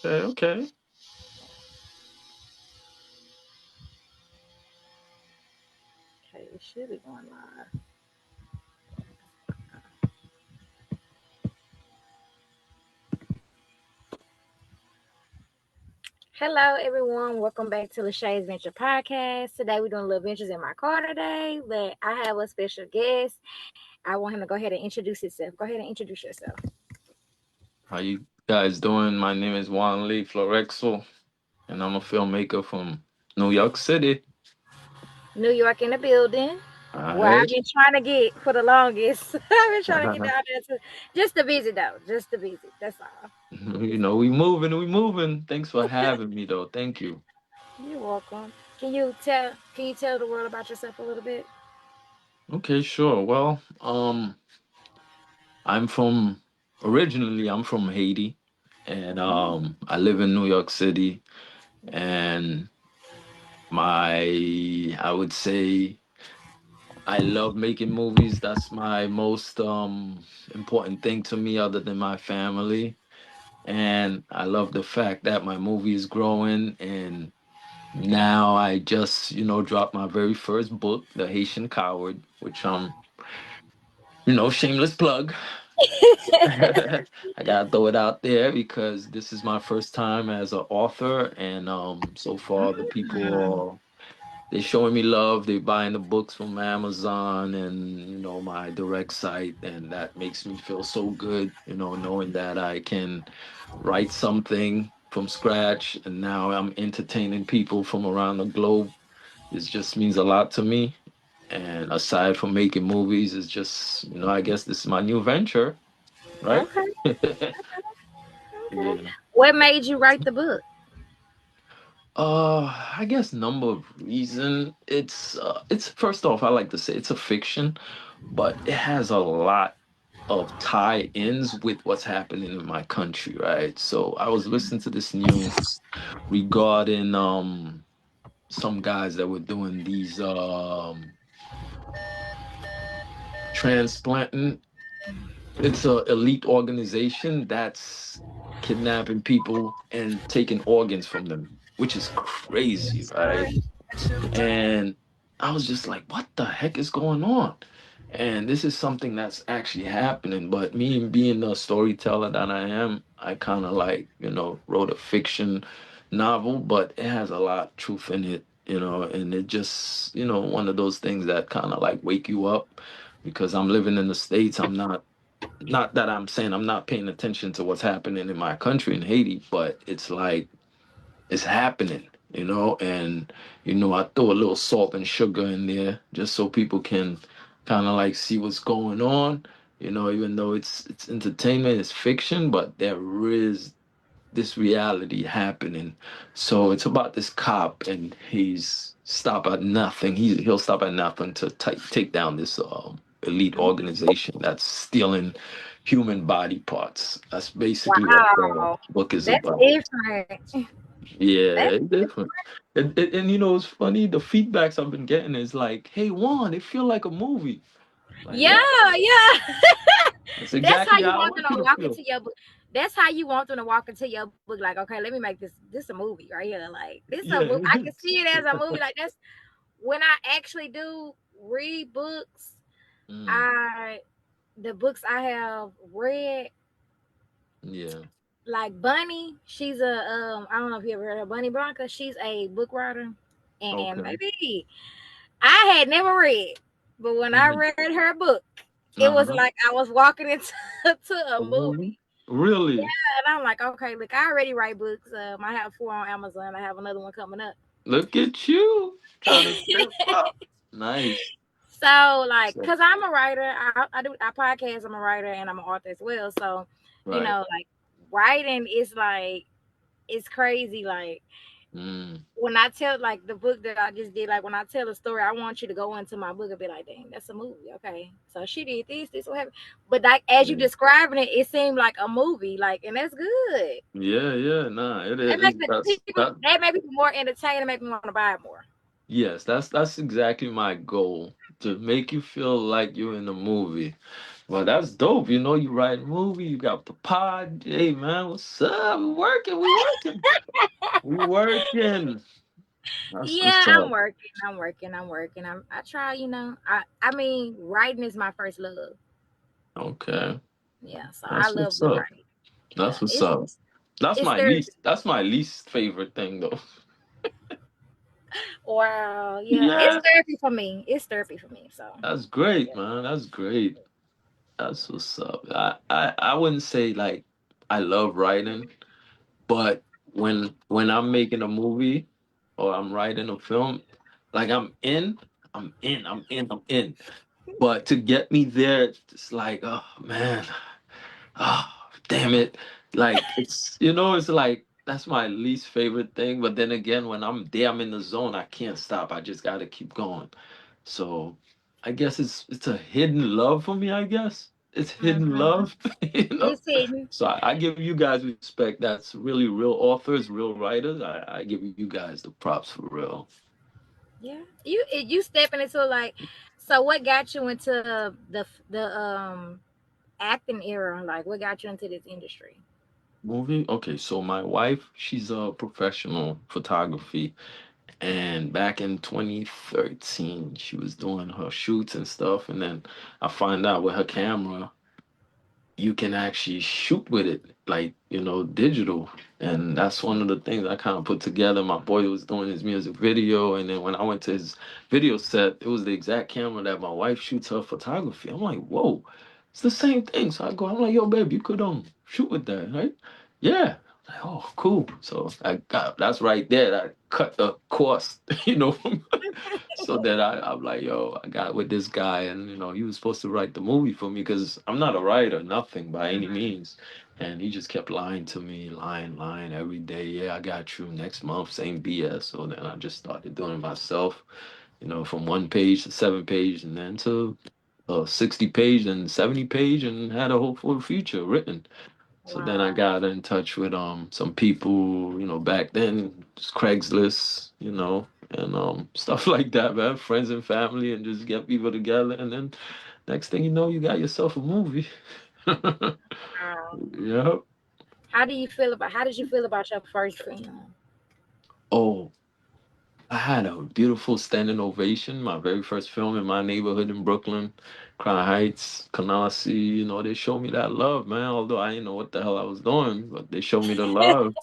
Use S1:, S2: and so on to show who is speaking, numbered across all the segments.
S1: Okay.
S2: Okay, it should be going live. Hello, everyone. Welcome back to LashayVenturePodcast. Podcast. Today, we're doing little ventures in my car today, but I have a special guest. I want him to go ahead and introduce himself. Go ahead and introduce yourself.
S1: How you guys doing? My name is Juan Lee Florexo, and I'm a filmmaker from New York City.
S2: New York in the building.
S1: All
S2: Where I've
S1: right.
S2: been trying to get for the longest. I've been trying to get down there too. Just to visit, though. Just to visit. That's all.
S1: We moving. Thanks for having me, though. Thank you.
S2: You're welcome. Can you tell the world about yourself a little bit?
S1: Okay, sure. Well, I'm from originally I'm from Haiti, and
S2: Mm,
S1: I live in New York City, and I would say I love making movies. That's my most important thing to me, other than my family. And I love the fact that my movie is growing. And now I just, dropped my very first book, The Haitian Coward, which shameless plug. I gotta throw it out there because this is my first time as an author, and so far the people they're showing me love. They're buying the books from Amazon and my direct site, and that makes me feel so good. Knowing that I can write something from scratch, and now I'm entertaining people from around the globe. This just means a lot to me. And aside from making movies, it's just I guess this is my new venture, right?
S2: okay, okay.
S1: Yeah.
S2: What made you write the book?
S1: I guess number of reason. It's first off, I like to say it's a fiction, but it has a lot of tie-ins with what's happening in my country, right? So I was listening to this news regarding some guys that were doing these transplanting. It's a elite organization that's kidnapping people and taking organs from them, which is crazy, right?
S2: Sorry.
S1: And I was just like, what the heck is going on? And this is something that's actually happening. But me being the storyteller that I am, I kind of like, wrote a fiction novel, but it has a lot of truth in it, and it just, one of those things that kind of like wake you up because I'm living in the States. Not that I'm saying I'm not paying attention to what's happening in my country in Haiti, but it's like, it's happening, and I throw a little salt and sugar in there just so people can kind of like see what's going on, even though it's entertainment, it's fiction, but there is this reality happening. So it's about this cop, and he'll stop at nothing to take down this elite organization that's stealing human body parts. That's basically what the
S2: Wow,
S1: book is
S2: that's
S1: about.
S2: different.
S1: Yeah,
S2: That's
S1: it's different. And it's funny, the feedbacks I've been getting is like, hey Juan, it feel like a movie. Like,
S2: yeah,
S1: yeah,
S2: yeah.
S1: that's
S2: That's how
S1: exactly
S2: you
S1: how I
S2: want them
S1: want you
S2: to
S1: to
S2: walk
S1: feel.
S2: into your book. That's how you want them to walk into your book. Like, okay, let me make this a movie right here. Like, this a
S1: Yeah.
S2: movie. I can see it as a movie. Like, that's when I actually do read books.
S1: Mm,
S2: I the books I have read,
S1: yeah.
S2: like Bunny. She's a I don't know if you ever heard of Bunny Blanca. She's a book writer, and
S1: Okay.
S2: maybe I had never read, but when I
S1: Hmm.
S2: read her book, it was
S1: Uh-huh.
S2: like I was walking into to a
S1: A movie?
S2: movie.
S1: Really?
S2: And I'm like, okay, look, I already write books. I have four on Amazon. I have another one coming up.
S1: Look at you trying to step up. Nice.
S2: So, like,
S1: So,
S2: cause I'm a writer, I podcast. I'm a writer and I'm an author as well. So,
S1: right.
S2: like writing is like it's crazy. Like
S1: Mm,
S2: when I tell like the book that I just did, like when I tell a story, I want you to go into my book and be like, dang, that's a movie. Okay. So she did this, what happened. But like as you
S1: yeah.
S2: describing it, it seemed like a movie, like, and that's good.
S1: Yeah, yeah, nah, it
S2: That
S1: is.
S2: makes it
S1: That's
S2: people
S1: that.
S2: that make people more entertained, make me want to buy it more.
S1: Yes, that's exactly my goal, to make you feel like you're in a movie. Well, that's dope. You know, you write a movie, you got the pod. Hey, man, what's up? We working, we working, we working. That's
S2: Yeah,
S1: what's
S2: I'm
S1: up.
S2: working. I'm working. I try, I mean, writing is my first love.
S1: Okay,
S2: Yeah, so I
S1: that's
S2: love
S1: what's
S2: to
S1: up.
S2: write. Yeah,
S1: That's what's up. That's
S2: it's
S1: my
S2: therapy.
S1: least. That's my least favorite thing, though.
S2: Wow, yeah, it's
S1: Yeah,
S2: therapy for me. It's therapy for me. So
S1: that's great,
S2: yeah.
S1: man. That's great. That's what's up. I wouldn't say like I love writing, but when I'm making a movie or I'm writing a film, like I'm in. But to get me there, it's like, oh man, oh damn it. Like it's like that's my least favorite thing. But then again, when I'm there, I'm in the zone. I can't stop. I just gotta keep going. So I guess it's a hidden love for me, I guess. It's hidden
S2: Hmm.
S1: love, you know.
S2: It's hidden.
S1: So I give you guys respect. That's really real authors, real writers. I give you guys the props for real.
S2: Yeah, you stepping into like. So what got you into the acting era? Like, what got you into this industry?
S1: Movie? Okay, so my wife, she's a professional photography. And back in 2013, she was doing her shoots and stuff. And then I find out with her camera, you can actually shoot with it, like, digital. And that's one of the things I kind of put together. My boy was doing his music video. And then when I went to his video set, it was the exact camera that my wife shoots her photography. I'm like, whoa, it's the same thing. So I'm like, yo, babe, you could shoot with that, right? Yeah. Like, oh, cool. So that's right there. That cut the cost, from so then I'm like, yo, I got with this guy, and he was supposed to write the movie for me because I'm not a writer, nothing by any means. And he just kept lying to me, lying every day. Yeah, I got you next month, same BS. So then I just started doing it myself, from one page to seven page, and then to 60 page and 70 page, and had a whole full feature written. So then I
S2: Wow.
S1: got in touch with some people, back then, just Craigslist, and stuff like that, man. Friends and family, and just get people together, and then next thing you know, you got yourself a movie.
S2: Wow.
S1: Yep.
S2: How did you feel about your first film?
S1: Oh, I had a beautiful standing ovation. My very first film in my neighborhood in Brooklyn, Crown Heights, Canarsie. They showed me that love, man. Although I didn't know what the hell I was doing, but they showed me the love.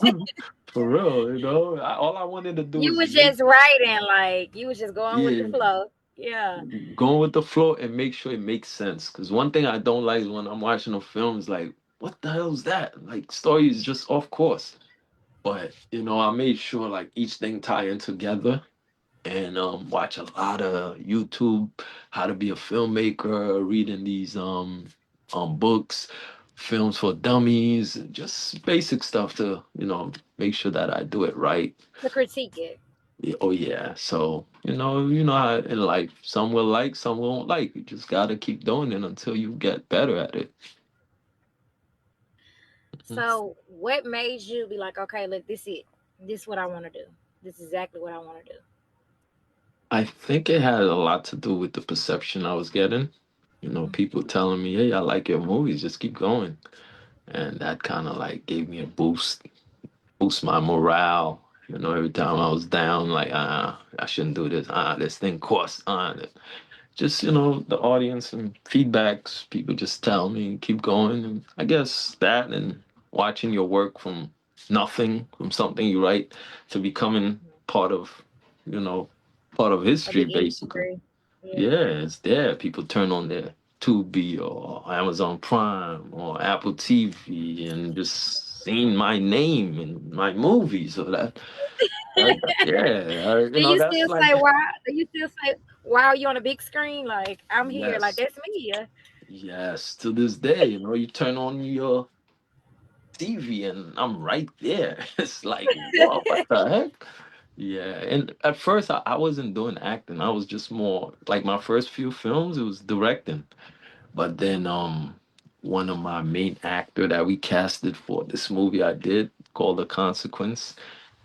S1: For real, all I wanted to do
S2: You
S1: was
S2: was
S1: make,
S2: just writing, like you was just going with the
S1: yeah,
S2: flow. Yeah.
S1: going with the flow and make sure it makes sense. Because one thing I don't like is when I'm watching a film is like, what the hell is that? Like, story is just off course. But I made sure like each thing tie in together, and watch a lot of YouTube, how to be a filmmaker, reading these books, films for dummies, and just basic stuff to make sure that I do it right.
S2: To critique it.
S1: Yeah, oh yeah. So, how in life, some will like, some won't like. You just gotta keep doing it until you get better at it. Mhm.
S2: So what made you be like, okay, look, this is what I want to do. This is exactly what I want to do.
S1: I think it had a lot to do with the perception I was getting. People telling me, "Hey, I like your movies, just keep going." And that kind of like gave me a boost my morale. Every time I was down, like, I shouldn't do this. This thing costs. Just the audience and feedbacks. People just tell me keep going, and I guess that and watching your work from nothing, from something you write, to becoming part of, you know, part of
S2: A
S1: history,
S2: big
S1: basically.
S2: industry. Yeah.
S1: Yeah, it's there. People turn on their Tubi or Amazon Prime or Apple TV and just seeing my name in my movie. So yeah, that's like,
S2: Do you still say wow you on a big screen? Like I'm here, like
S1: yes,
S2: that's me. Yeah.
S1: yes. To this day, you turn on your TV and I'm right there. It's like, whoa, what the heck? Yeah, and at first I wasn't doing acting. I was just more like my first few films, it was directing. But then one of my main actor that we casted for this movie I did called The Consequence,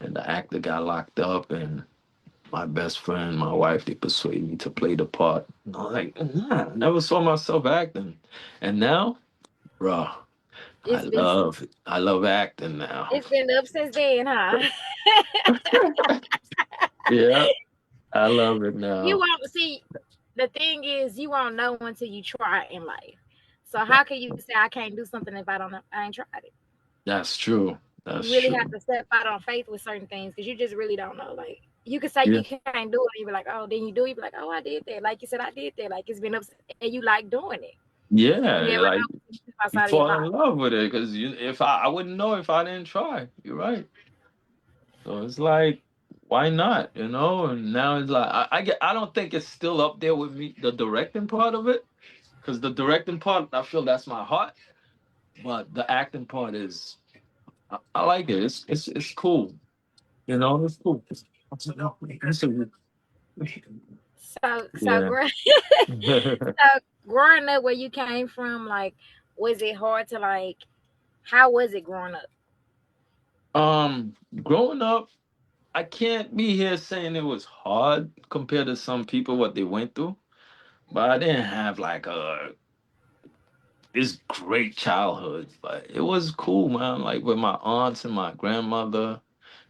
S1: and the actor got locked up, and my best friend, my wife, they persuaded me to play the part. And I was like, nah, I never saw myself acting. And now, bruh,
S2: It's been
S1: I love acting now.
S2: it's been up since then, huh?
S1: Yeah, I love it
S2: You
S1: now.
S2: won't see. The thing is, you won't know until you try it in life. So how can you say I can't do something if I don't know? I ain't tried it.
S1: That's true.
S2: You
S1: That's
S2: really have
S1: true.
S2: to step out on faith with certain things because you just really don't know. Like you can say
S1: Yeah.
S2: you can't do it, and you be like, oh, then you do. You be like, oh, I did that. Like you said, I did that. Like it's been up, and you like doing it. You
S1: Yeah,
S2: never know
S1: like
S2: when you step
S1: you
S2: outside of your
S1: fall in
S2: box.
S1: love with it because if I wouldn't know if I didn't try. You're right. So it's like, why not? And now it's like I don't think it's still up there with me, the directing part of it, because the directing part, I feel that's my heart, but the acting part is, I like it. It's cool. It's cool.
S2: So
S1: Yeah.
S2: growing up where you came from, like, was it hard to like? How was it growing up?
S1: Growing up, I can't be here saying it was hard compared to some people what they went through, but I didn't have like this great childhood. But it was cool, man. Like with my aunts and my grandmother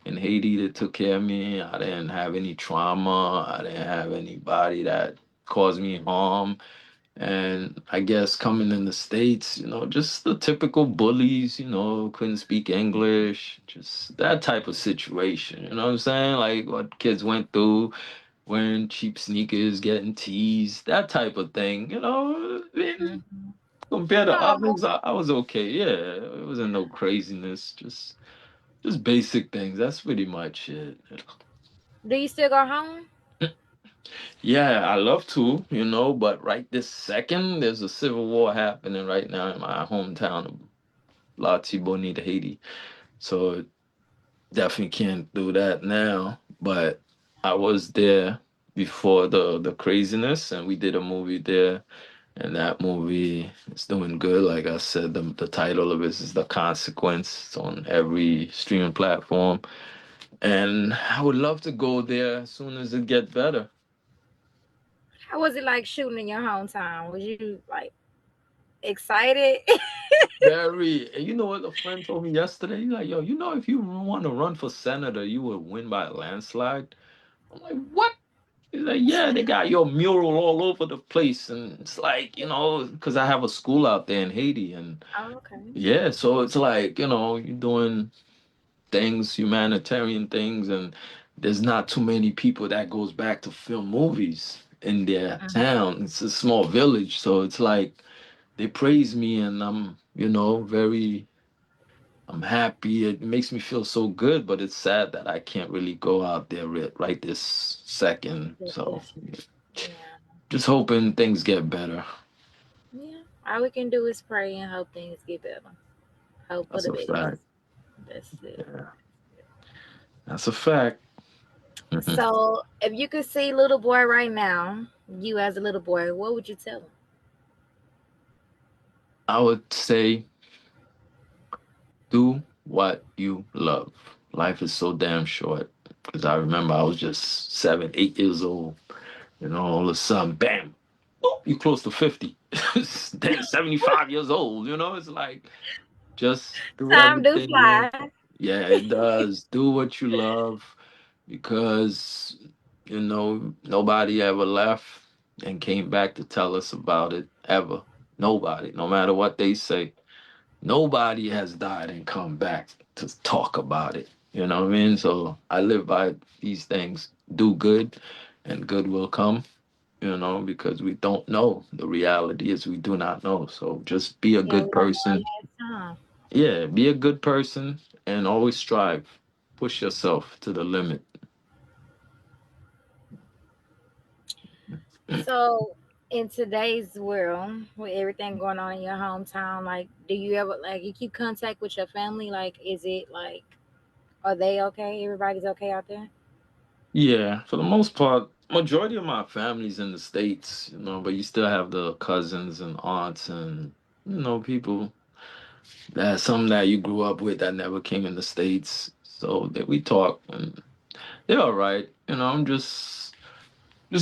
S1: in Haiti that took care of me. I didn't have any trauma. I didn't have anybody that caused me harm. And I guess coming in the States, just the typical bullies, couldn't speak English, just that type of situation. You know what I'm saying? Like what kids went through, wearing cheap sneakers, getting teased, that type of thing. And
S2: Mhm.
S1: compared to
S2: Normal.
S1: others, I was okay. Yeah, it wasn't no craziness, just basic things. That's pretty much it.
S2: Do you still go home?
S1: Yeah, I love to, but right this second, there's a civil war happening right now in my hometown of La Bonita, Haiti. So definitely can't do that now. But I was there before the craziness, and we did a movie there. And that movie is doing good. Like I said, the title of it is The Consequence. It's on every streaming platform. And I would love to go there as soon as it get better.
S2: How was it like shooting in your hometown? Was you like excited?
S1: Very. And you know what a friend told me yesterday? He's like, yo, if you want to run for senator, you would win by a landslide. I'm like, what? He's like, yeah, they got your mural all over the place. And it's like, because I have a school out there in Haiti. And
S2: Oh, okay.
S1: yeah, so it's like, you're doing things, humanitarian things. And there's not too many people that goes back to film movies in their
S2: Mhm.
S1: town. It's a small village. So it's like, they praise me and I'm happy. It makes me feel so good, but it's sad that I can't really go out there right this second. So
S2: Yeah.
S1: just hoping things get better.
S2: Yeah. All we can do is pray and hope things get better. Hope for
S1: That's
S2: the
S1: a fact.
S2: best. That's it.
S1: Yeah, that's a fact. Mhm.
S2: So, if you could see little boy right now, you as a little boy, what would you tell him?
S1: I would say do what you love. Life is so damn short. Because I remember I was just 7, 8 years old. All of a sudden, bam, boop, you close to 50. Then 75 years old. It's like, just do
S2: Time do
S1: everything.
S2: fly.
S1: Yeah, it does. Do what you love because, nobody ever left and came back to tell us about it ever. Nobody, no matter what they say. Nobody has died and come back to talk about it. You know what I mean? So I live by these things. Do good and good will come, because we don't know. The reality is we do not know. So just be a
S2: Yeah,
S1: good
S2: we don't
S1: person.
S2: know last time.
S1: Yeah, be a good person and always strive. Push yourself to the limit.
S2: So, in today's world, with everything going on in your hometown, like, do you ever like you keep contact with your family? Like, is it like, are they okay? Everybody's okay out there?
S1: Yeah, for the most part, majority of my family's in the States, but you still have the cousins and aunts and, people that some that you grew up with that never came in the States. So that we talk and They're all right. I'm just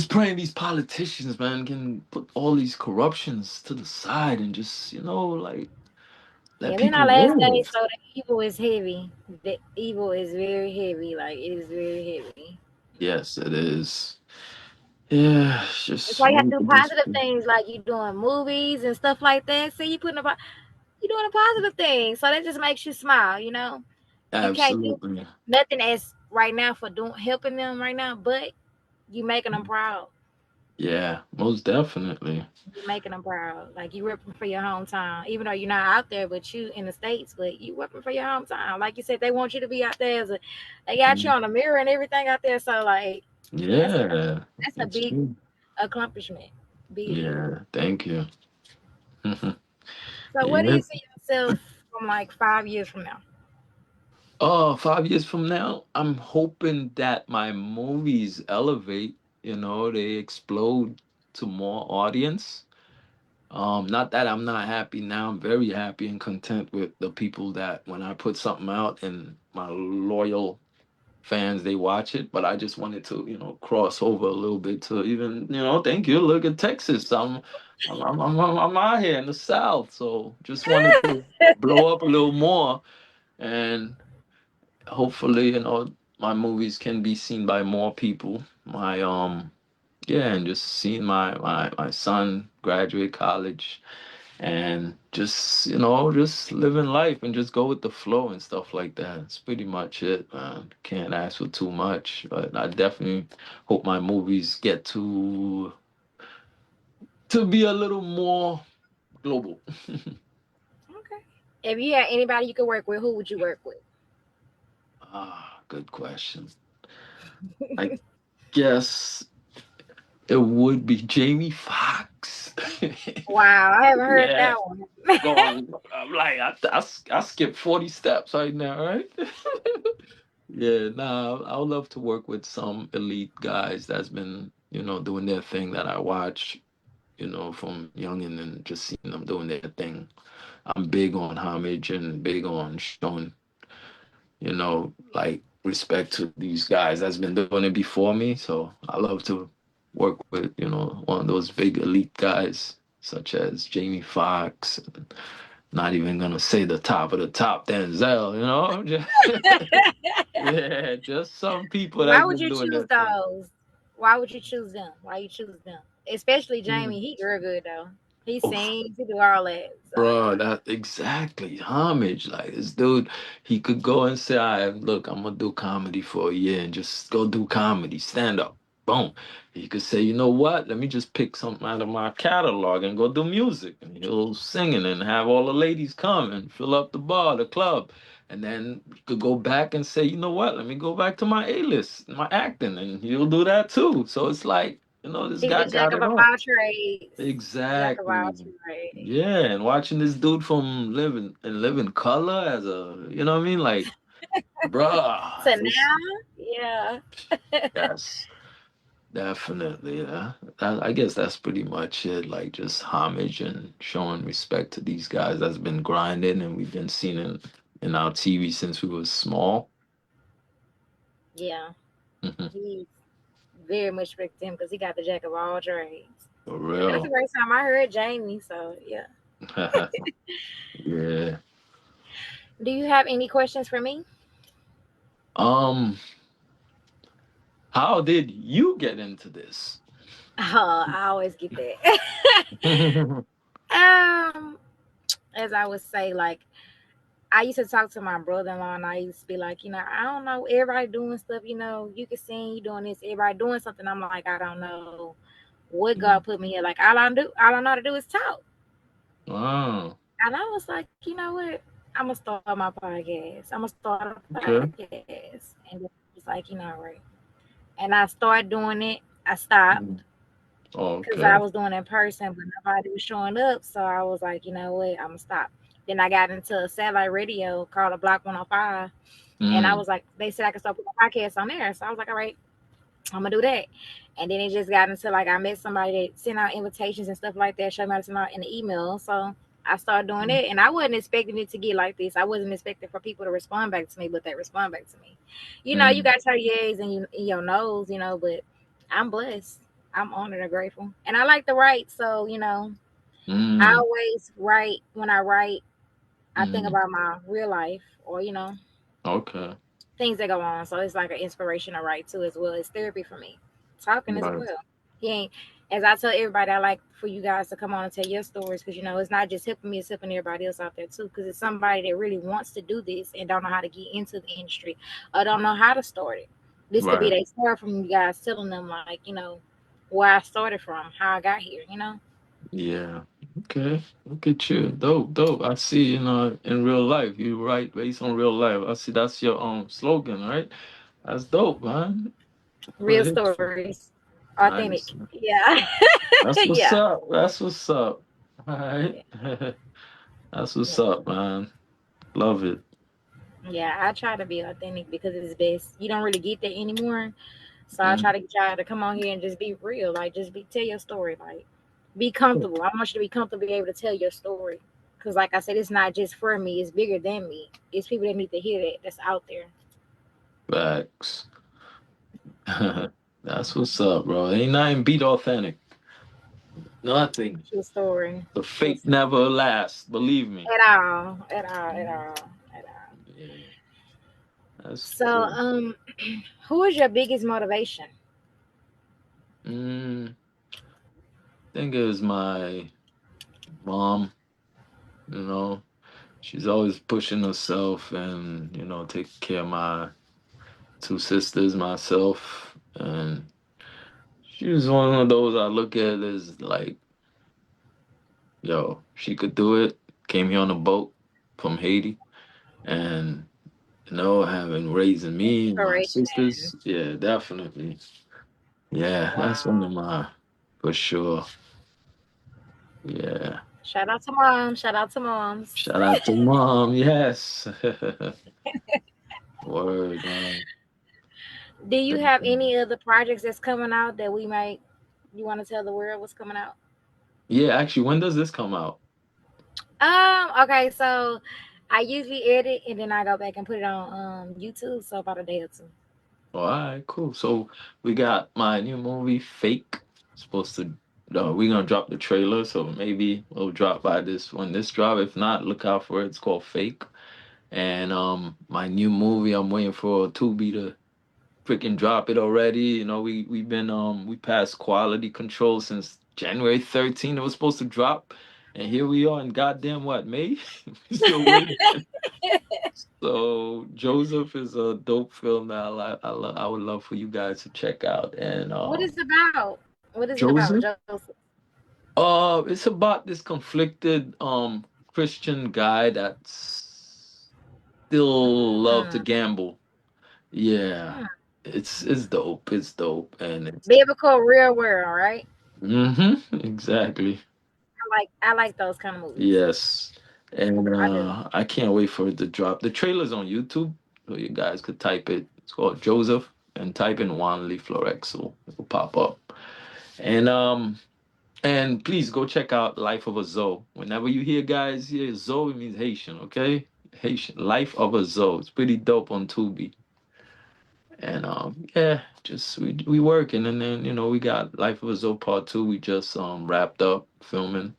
S1: praying these politicians, man, can put all these corruptions to the side and just, like, let
S2: Yeah, we're in our
S1: people
S2: last days,
S1: live.
S2: so the evil is heavy. The evil is very heavy. Like it is very heavy.
S1: Yes, it is. Yeah, it's
S2: That's
S1: just
S2: why you have
S1: we
S2: to do
S1: could just
S2: positive things, like you doing movies and stuff like that. See, you doing a positive thing, so that just makes you smile. You can't do
S1: absolutely.
S2: nothing as right now for doing helping them right now, but you making them proud.
S1: Yeah, most definitely.
S2: You making them proud. Like you repping for your hometown, even though you're not out there, but you in the states, but you repping for your hometown. Like you said, they want you to be out there. They got you
S1: Mm,
S2: on the mirror and everything out there. So like that's
S1: yeah,
S2: that's a
S1: it's
S2: big
S1: true.
S2: accomplishment. Big.
S1: Yeah, thank you.
S2: So what do
S1: Yeah.
S2: you see yourself from like 5 years from now?
S1: Oh, 5 years from now, I'm hoping that my movies elevate, they explode to more audience. Not that I'm not happy now. I'm very happy and content with the people that when I put something out and my loyal fans they watch it. But I just wanted to, cross over a little bit to even, thank you. Look at Texas. I'm out here in the South, so just wanted to blow up a little more and hopefully, my movies can be seen by more people. My yeah, and just seeing my son graduate college and just just living life and just go with the flow and stuff like that. It's pretty much it, man. Can't ask for too much, but I definitely hope my movies get to be a little more global.
S2: Okay. If you had anybody you could work with, who would you work with?
S1: Good question. I guess it would be Jamie Foxx.
S2: Wow, I haven't heard
S1: Yeah,
S2: that one.
S1: going. I'm like, I skipped 40 steps right now, right? Yeah, nah, I would love to work with some elite guys that's been, doing their thing that I watch, from youngin and just seeing them doing their thing. I'm big on homage and big on showing, like respect to these guys that's been doing it before me. So I love to work with, one of those big elite guys such as Jamie Foxx. Not even gonna say the top of the top Denzel, yeah, just some people
S2: Why
S1: that's
S2: would
S1: been
S2: you
S1: doing
S2: choose
S1: their thing.
S2: those? Why would you choose them? Why you choose them? Especially Jamie.
S1: Mm.
S2: He real good though. He
S1: Oh,
S2: sings. He do all that. So
S1: bro, that exactly homage. Like this dude, he could go and say, "I look, I'm gonna do comedy for a year and just go do comedy, stand up." Boom. He could say, "You know what? Let me just pick something out of my catalog and go do music." And he'll sing it and have all the ladies come and fill up the bar, the club. And then he could go back and say, "You know what? Let me go back to my A-list, my acting," and he'll do that too. So it's like, this
S2: he's
S1: guy
S2: a jack
S1: got
S2: of
S1: it all.
S2: all trades. Jack of all
S1: Exactly.
S2: trades.
S1: Yeah, and watching this dude from Living Color as a, you know what I mean? Like, bruh,
S2: So
S1: this
S2: now, yeah.
S1: that's definitely I guess that's pretty much it. Like just homage and showing respect to these guys that's been grinding and we've been seeing in our TV since we was small.
S2: Yeah.
S1: Mhm.
S2: He's very much respect to him because he got the jack of all trades.
S1: For
S2: Yeah, that's the
S1: real.
S2: first time I heard Jamie. So yeah.
S1: Yeah.
S2: Do you have any questions for me?
S1: Um, how did you get into this?
S2: Oh, I always get that. um, as I would say, like I used to talk to my brother-in-law, and I used to be like, I don't know, everybody doing stuff. You can sing, you doing this, everybody doing something. I'm like, I don't know what God put me here. Like all I know how to do is talk.
S1: Wow.
S2: And I was like, you know what? I'm gonna start my podcast. I'm gonna start a
S1: Okay.
S2: podcast, and then it's like, right. And I started doing it. I stopped
S1: Mhm.
S2: because I
S1: Okay.
S2: was doing it in person, but nobody was showing up. So I was like, you know what? I'm gonna stop. Then I got into a satellite radio called a Block 105, and I
S1: Mm.
S2: was like, they said I could start putting a podcast on there. So I was like, all right, I'm gonna do that. And then it just got into like I met somebody that sent out invitations and stuff like that, showed me how to send out in the email. So I started doing it, and I wasn't expecting it to get like this. I wasn't expecting for people to respond back to me, but they respond back to me. You know, you
S1: Mm,
S2: got your yeas and you in your nose, you know, but I'm blessed. I'm honored and grateful, and I like to write. So you know, I
S1: mm,
S2: always write. When I write, I think
S1: mm.
S2: about my real life, or you know,
S1: Okay.
S2: things that go on. So it's like an inspiration to write too, as well. It's therapy for me. Talking as
S1: Right.
S2: well. He ain't, as I tell everybody, I like for you guys to come on and tell your stories because you know it's not just helping me, it's helping everybody else out there too. Because it's somebody that really wants to do this and don't know how to get into the industry or don't know how to start it. This could be
S1: Right.
S2: their story from you guys telling them like you know where I started from, how I got here. You know,
S1: Yeah. Okay. Look at you. Dope, dope. I see, in real life. You write based on real life. I see that's your slogan, right? That's dope, man.
S2: real
S1: Well, it's
S2: stories, authentic.
S1: nice.
S2: Yeah,
S1: That's
S2: yeah.
S1: what's up. That's what's up. All right. That's what's
S2: Yeah.
S1: up, man. Love it.
S2: Yeah, I try to be authentic because it's best. You don't really get that anymore. So I try
S1: Mm.
S2: to get y'all to come on here and just be real. Like just be tell your story. Like be comfortable. I want you to be comfortable, be able to tell your story. Cause like I said, it's not just for me, it's bigger than me. It's people that need to hear that that's out there.
S1: Facts. That's what's up, bro. Ain't nothing beat authentic. Nothing.
S2: True story.
S1: The
S2: True
S1: fake
S2: story.
S1: never lasts. Believe me.
S2: At all. At all. At
S1: Mm.
S2: all. At all.
S1: Yeah. That's
S2: So
S1: true.
S2: who is your biggest motivation?
S1: Mm, I think it was my mom, you know. She's always pushing herself and, taking care of my two sisters, myself. And she was one of those I look at as like, yo, she could do it. Came here on a boat from Haiti. And, having raising me and my
S2: Inspiration.
S1: sisters, yeah, definitely. Yeah, that's one of
S2: Wow.
S1: my, for sure. Yeah.
S2: Shout out to mom. Shout out to moms.
S1: Shout out to mom. Yes. Word, man.
S2: Do you have any other projects that's coming out that we might you want to tell the world what's coming out?
S1: Yeah, actually, when does this come out?
S2: Okay, so I usually edit and then I go back and put it on YouTube, so about a day or two.
S1: All right, cool. So we got my new movie, Fake. Supposed to, we're gonna drop the trailer, so maybe we'll drop by this when this drop. If not, look out for it. It's called Fake. And my new movie, I'm waiting for Tubi to freaking drop it already. We've been we passed quality control since January 13th. It was supposed to drop, and here we are in goddamn what, May? We still waiting. So Joseph is a dope film that I would love for you guys to check out. And
S2: What is it about? What is it about,
S1: Joseph,
S2: Joseph?
S1: it's about this conflicted Christian guy that still love to
S2: Hmm.
S1: gamble. Yeah,
S2: Hmm.
S1: it's dope. It's dope, and it's
S2: Biblical real world, right?
S1: exactly.
S2: I like those kind of movies.
S1: Yes. And
S2: I do.
S1: I can't wait for it to drop. The trailer's on YouTube, so you guys could type it. It's called Joseph and type in Juan Lee Florex, so it will pop up. And please go check out Life of a Zoe. Whenever you hear guys hear Zoe, it means Haitian, okay? Haitian. Life of a Zoe. It's pretty dope on Tubi. And yeah, just we working, and then we got Life of a Zoe Part 2. We just wrapped up filming.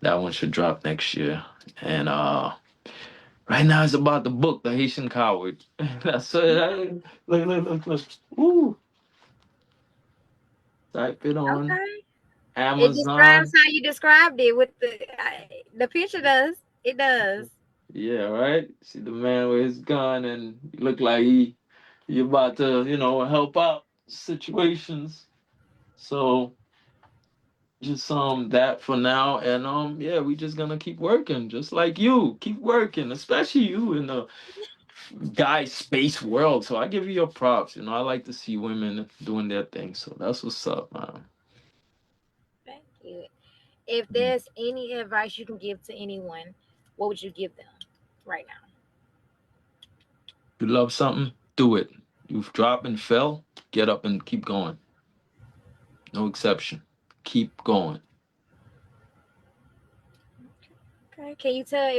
S1: That one should drop next year. And right now it's about the book, The Haitian Coward. That's it. Look. Woo. Type it on
S2: Okay. It describes
S1: Amazon.
S2: how you described it with the picture does. It does.
S1: Yeah, right. See the man with his gun, and he look like he about to help out situations. So just that for now, and yeah, we just gonna keep working, just like you keep working, especially you in the guy space world. So I give you your props. I like to see women doing their thing. So that's what's up, man.
S2: Thank you. If there's any advice you can give to anyone, what would you give them right now?
S1: You love something, do it. You've dropped and fell, get up and keep going. No exception. Keep going.
S2: Okay. Can you tell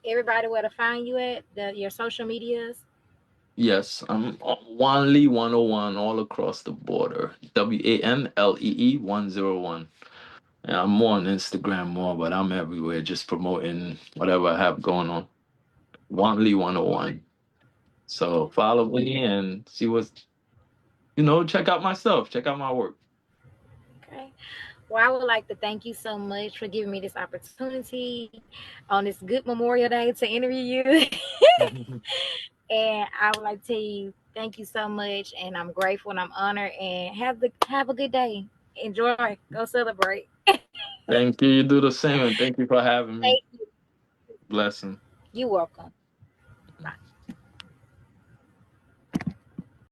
S2: everybody where to find you at your social medias?
S1: Yes, I'm Wanlee 101 all across the border. WANLEE 101. And I'm more on Instagram more, but I'm everywhere just promoting whatever I have going on. Wanlee 101. So follow me and see what's, check out my stuff, check out my work.
S2: Okay. Well, I would like to thank you so much for giving me this opportunity on this good Memorial Day to interview you. And I would like to tell you thank you so much, and I'm grateful and I'm honored. And have a good day. Enjoy. Go celebrate.
S1: Thank you. You do the same, and thank you for having me.
S2: Thank you.
S1: Blessing.
S2: You're welcome.